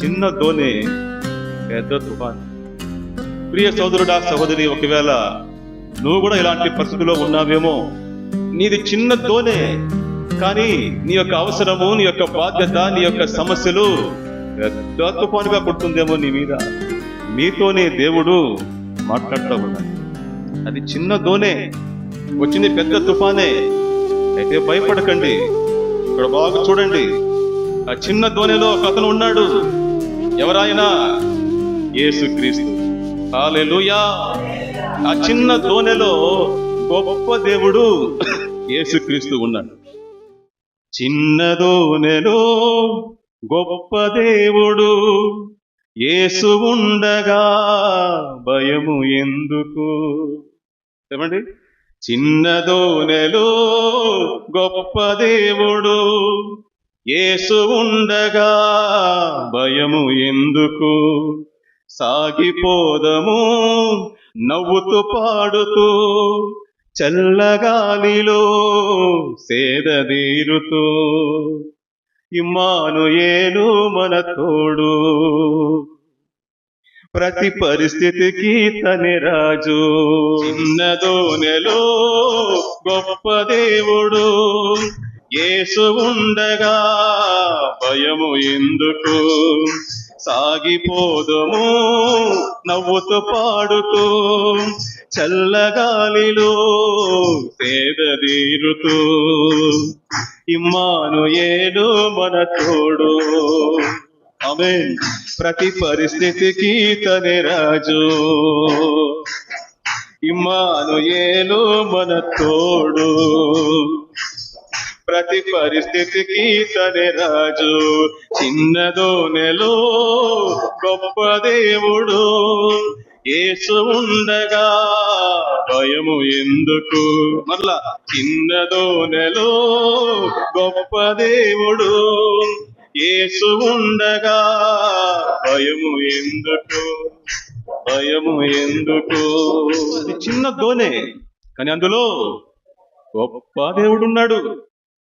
చిన్న దోణి పెద్ద తుఫాను. ప్రియ సోదరుడా, సహోదరి, ఒకవేళ నువ్వు కూడా ఇలాంటి పరిస్థితిలో ఉన్నావేమో. నీది చిన్న దోణే, కానీ నీ యొక్క అవసరము, నీ యొక్క బాధ్యత, నీ యొక్క సమస్యలు పెద్ద తుఫానుగా కొడుతుందేమో నీ మీద. మీతోనే దేవుడు మాట్లాడుతూ ఉన్నాడు. అది చిన్న దోణే, వచ్చింది పెద్ద తుఫానే. అయితే భయపడకండి. ఇక్కడ బాగా చూడండి. ఆ చిన్న దోణిలో ఒక అతను ఉన్నాడు. ఎవరాయనా? యేసుక్రీస్తు. హల్లెలూయా. ఆ చిన్న దోణిలో గొప్ప దేవుడు యేసుక్రీస్తు ఉన్నాడు. చిన్న దోణిలో గొప్ప దేవుడు యేసు ఉండగా భయము ఎందుకు? ఏమండి? చిన్న దోణిలో గొప్ప దేవుడు యేసు ఉండగా భయము ఎందుకు? సాగిపోదము నవ్వుతూ పాడుతూ, చల్లగాలిలో సేదదీరుతూ, ఇమ్మానుయేలు మన తోడు, ప్రతి పరిస్థితికి తనే రాజు. చిన్న దోణిలో గొప్ప దేవుడు యేసు ఉండగా భయము ఎందుకు? సాగిపోదము నవ్వుతూ పాడుతూ, చల్లగాలిలో సేదదీరుతూ, ఇమ్మానుయేలు మన తోడు. ఆమేన్. ప్రతి పరిస్థితికి తనే రాజు. ఇమ్మానుయేలు మన తోడు, ప్రతి పరిస్థితికి తనే రాజు. చిన్న దోణిలో గొప్ప దేవుడు యేసు ఉండగా భయము ఎందుకు? మరలా, చిన్న దోణిలో గొప్ప దేవుడు యేసు ఉండగా భయము ఎందుకు? భయము ఎందుకు? అది చిన్న దోణే, కానీ అందులో గొప్ప దేవుడు ఉన్నాడు.